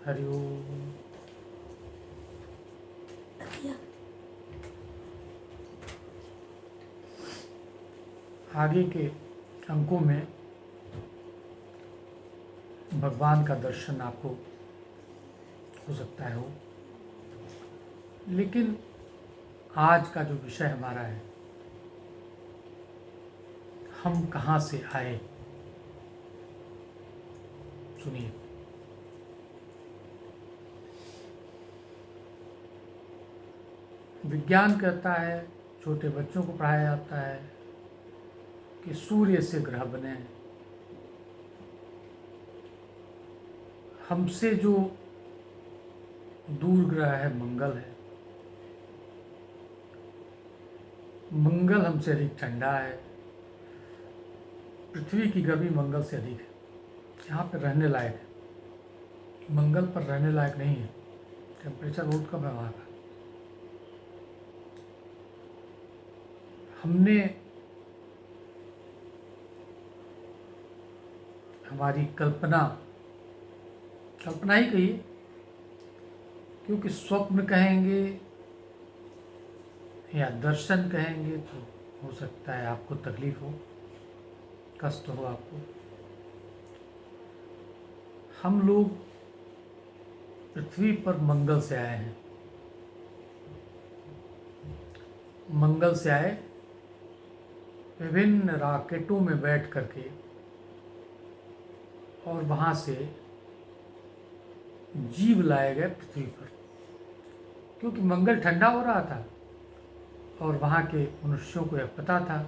हरिओम। आगे के अंकों में भगवान का दर्शन आपको हो सकता है हो, लेकिन आज का जो विषय हमारा है, हम कहाँ से आए, सुनिए। विज्ञान कहता है, छोटे बच्चों को पढ़ाया जाता है कि सूर्य से ग्रह बने हैं। हमसे जो दूर ग्रह है मंगल है। मंगल हमसे अधिक ठंडा है। पृथ्वी की गर्मी मंगल से अधिक है। यहाँ पर रहने लायक है, मंगल पर रहने लायक नहीं है। टेम्परेचर बहुत कम है वहाँ का। हमने हमारी कल्पना ही कहिए, क्योंकि स्वप्न कहेंगे या दर्शन कहेंगे तो हो सकता है आपको तकलीफ हो, कष्ट हो आपको। हम लोग पृथ्वी पर मंगल से आए हैं। मंगल से आए विभिन्न रॉकेटों में बैठ करके, और वहाँ से जीव लाए गए पृथ्वी पर, क्योंकि मंगल ठंडा हो रहा था और वहाँ के मनुष्यों को यह पता था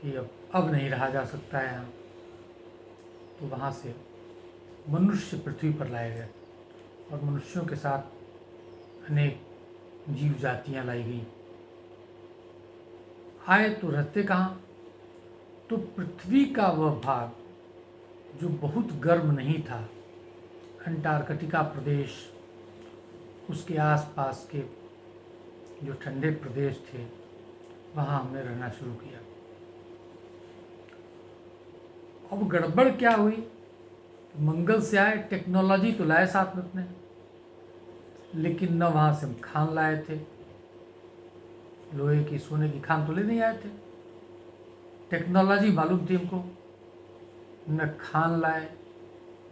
कि अब नहीं रहा जा सकता है यहाँ। तो वहाँ से मनुष्य पृथ्वी पर लाए गए और मनुष्यों के साथ अनेक जीव जातियाँ लाई गई। आए तो रहते कहाँ? तो पृथ्वी का वह भाग जो बहुत गर्म नहीं था, अंटार्कटिका प्रदेश, उसके आसपास के जो ठंडे प्रदेश थे, वहाँ हमने रहना शुरू किया। अब गड़बड़ क्या हुई? मंगल से आए, टेक्नोलॉजी तो लाए साथ में अपने, लेकिन न वहाँ से हम खान लाए थे। लोहे की, सोने की खान तो ले नहीं आए थे। टेक्नोलॉजी मालूम थी हमको, न खान लाए,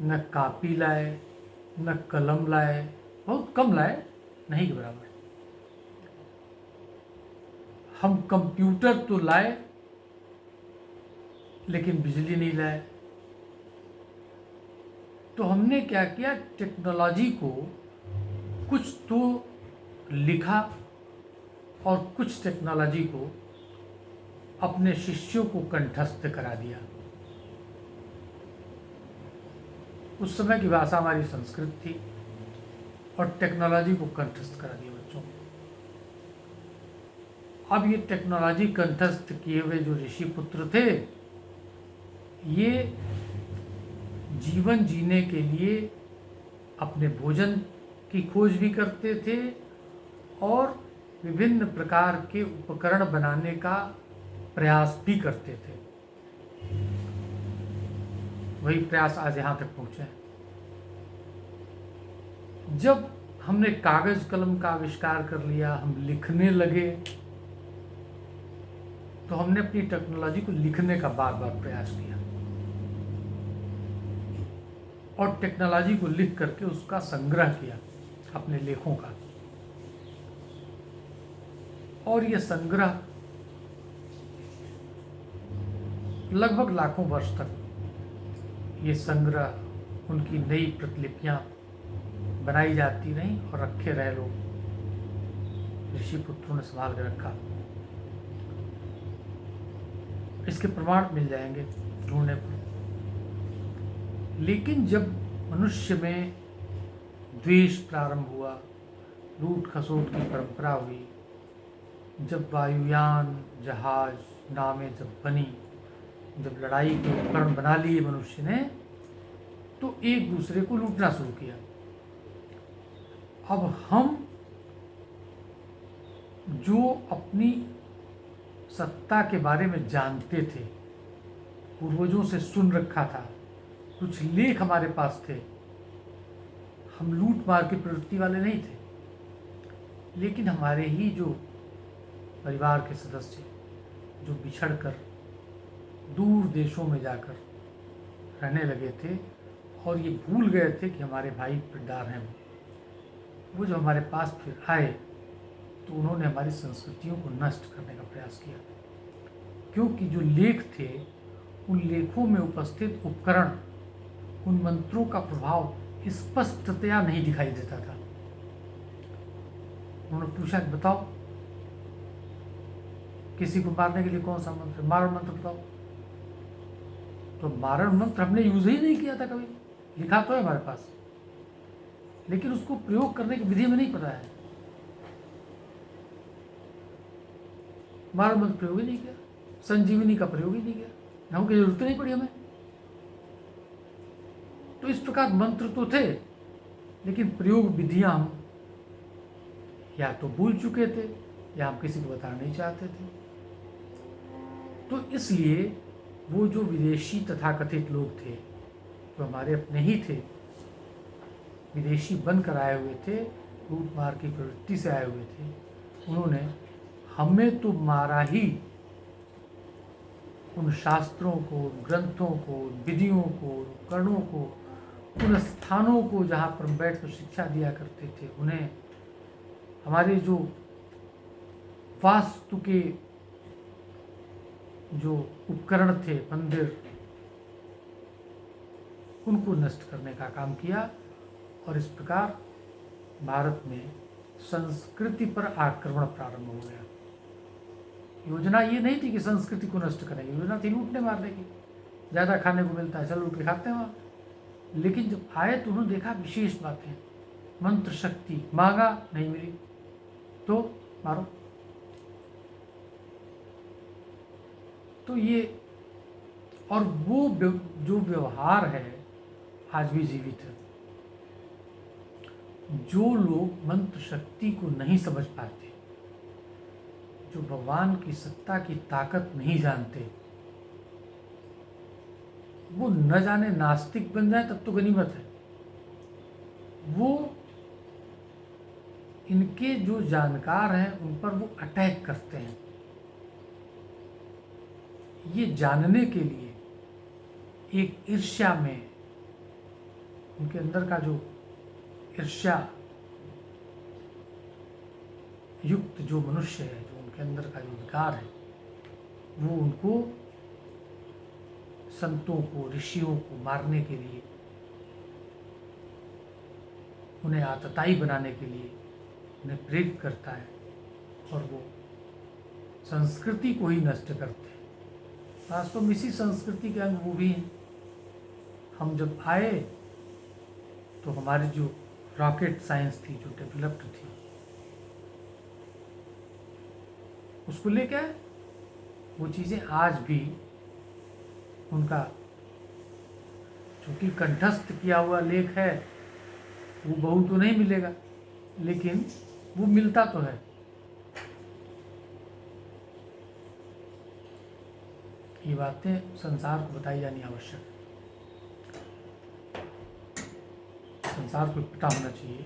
न कापी लाए, न कलम लाए, बहुत कम लाए, नहीं के बराबर। हम कंप्यूटर तो लाए, लेकिन बिजली नहीं लाए। तो हमने क्या किया, टेक्नोलॉजी को कुछ तो लिखा और कुछ टेक्नोलॉजी को अपने शिष्यों को कंठस्थ करा दिया। उस समय की भाषा हमारी संस्कृत थी और टेक्नोलॉजी को कंठस्थ करा दिया बच्चों को। अब ये टेक्नोलॉजी कंठस्थ किए हुए जो ऋषि पुत्र थे, ये जीवन जीने के लिए अपने भोजन की खोज भी करते थे और विभिन्न प्रकार के उपकरण बनाने का प्रयास भी करते थे। वही प्रयास आज यहाँ तक पहुँचे हैं। जब हमने कागज कलम का आविष्कार कर लिया, हम लिखने लगे, तो हमने अपनी टेक्नोलॉजी को लिखने का बार बार प्रयास किया और टेक्नोलॉजी को लिख करके उसका संग्रह किया अपने लेखों का। और यह संग्रह लगभग लाखों वर्ष तक, ये संग्रह, उनकी नई प्रतिलिपियां बनाई जाती रहीं और रखे रहे लोग। ऋषि पुत्रों ने संभाल के रखा। इसके प्रमाण मिल जाएंगे ढूंढने पर। लेकिन जब मनुष्य में द्वेष प्रारंभ हुआ, लूट खसोट की परंपरा हुई, जब वायुयान, जहाज, नावें जब बनी, जब लड़ाई के उपकरण बना लिए मनुष्य ने, तो एक दूसरे को लूटना शुरू किया। अब हम जो अपनी सत्ता के बारे में जानते थे, पूर्वजों से सुन रखा था, कुछ लेख हमारे पास थे, हम लूट मार की प्रवृत्ति वाले नहीं थे, लेकिन हमारे ही जो परिवार के सदस्य जो बिछड़कर दूर देशों में जाकर रहने लगे थे और ये भूल गए थे कि हमारे भाई किरदार हैं, वो जो हमारे पास फिर आए तो उन्होंने हमारी संस्कृतियों को नष्ट करने का प्रयास किया, क्योंकि जो लेख थे उन लेखों में उपस्थित उपकरण, उन मंत्रों का प्रभाव स्पष्टतया नहीं दिखाई देता था। उन्होंने पूछा कि बताओ किसी को मारने के लिए कौन सा मंत्र, मारण मंत्र बताओ। तो मारण मंत्र हमने यूज ही नहीं किया था कभी, लिखा तो है हमारे पास, लेकिन उसको प्रयोग करने की विधि में नहीं पता है। मारण मंत्र प्रयोग ही नहीं किया, संजीवनी का प्रयोग ही नहीं किया, ढंग की जरूरत नहीं पड़ी हमें। तो इस प्रकार मंत्र तो थे, लेकिन प्रयोग विधियां हम या तो भूल चुके थे या हम किसी को बताना नहीं चाहते थे। तो इसलिए वो जो विदेशी तथाकथित लोग थे, जो हमारे अपने ही थे, विदेशी बनकर आए हुए थे, लूट मार की प्रवृत्ति से आए हुए थे, उन्होंने हमें तो मारा ही, उन शास्त्रों को, उन ग्रंथों को, उन विधियों को, उन उपकरणों को, उन स्थानों को जहाँ पर हम बैठ कर शिक्षा दिया करते थे, उन्हें हमारे जो वास्तु के जो उपकरण थे, मंदिर, उनको नष्ट करने का काम किया। और इस प्रकार भारत में संस्कृति पर आक्रमण प्रारंभ हो गया। योजना ये नहीं थी कि संस्कृति को नष्ट करेंगे, योजना थी लूटने मारने की। ज़्यादा खाने को मिलता है, चलो लूट के खाते हैं वहाँ। लेकिन जब आए तो उन्होंने देखा विशेष बातें, मंत्र शक्ति, मांगा नहीं मिली तो मारो। तो ये और वो जो व्यवहार है आज भी जीवित है। जो लोग मंत्र शक्ति को नहीं समझ पाते, जो भगवान की सत्ता की ताकत नहीं जानते, वो न जाने नास्तिक बन जाए तब तो गनीमत है। वो इनके जो जानकार हैं उन पर वो अटैक करते हैं। ये जानने के लिए एक ईर्ष्या में, उनके अंदर का जो ईर्ष्या युक्त जो मनुष्य है, जो उनके अंदर का जो विकार है, वो उनको, संतों को, ऋषियों को मारने के लिए, उन्हें आतताई बनाने के लिए उन्हें प्रेरित करता है और वो संस्कृति को ही नष्ट करते हैं। वास्तव में इसी संस्कृति के अंग वो भी हैं। हम जब आए तो हमारी जो रॉकेट साइंस थी, जो डेवलप्ड थी, उसको लेके आए। वो चीज़ें आज भी उनका चूँकि कंठस्थ किया हुआ लेख है, वो बहु तो नहीं मिलेगा, लेकिन वो मिलता तो है। ये बातें संसार को बताई जानी आवश्यक है। संसार को पता होना चाहिए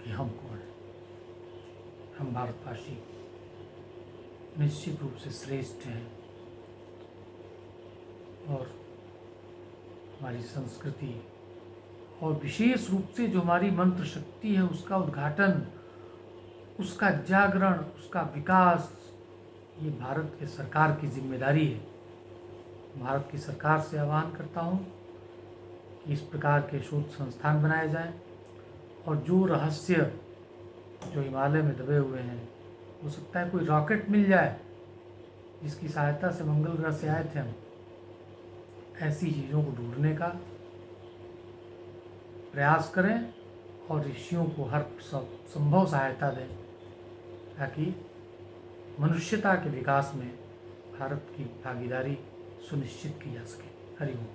कि हम कौन हैं। हम भारतवासी निश्चित रूप से श्रेष्ठ हैं और हमारी संस्कृति और विशेष रूप से जो हमारी मंत्र शक्ति है, उसका उद्घाटन, उसका जागरण, उसका विकास, ये भारत के सरकार की जिम्मेदारी है। भारत की सरकार से आह्वान करता हूँ कि इस प्रकार के शोध संस्थान बनाए जाएं और जो रहस्य जो हिमालय में दबे हुए हैं, हो सकता है कोई रॉकेट मिल जाए जिसकी सहायता से मंगल ग्रह से आए थे हम, ऐसी चीज़ों को ढूंढने का प्रयास करें और ऋषियों को हर संभव सहायता दें ताकि मनुष्यता के विकास में भारत की भागीदारी सुनिश्चित की जा सके। हरि ओम।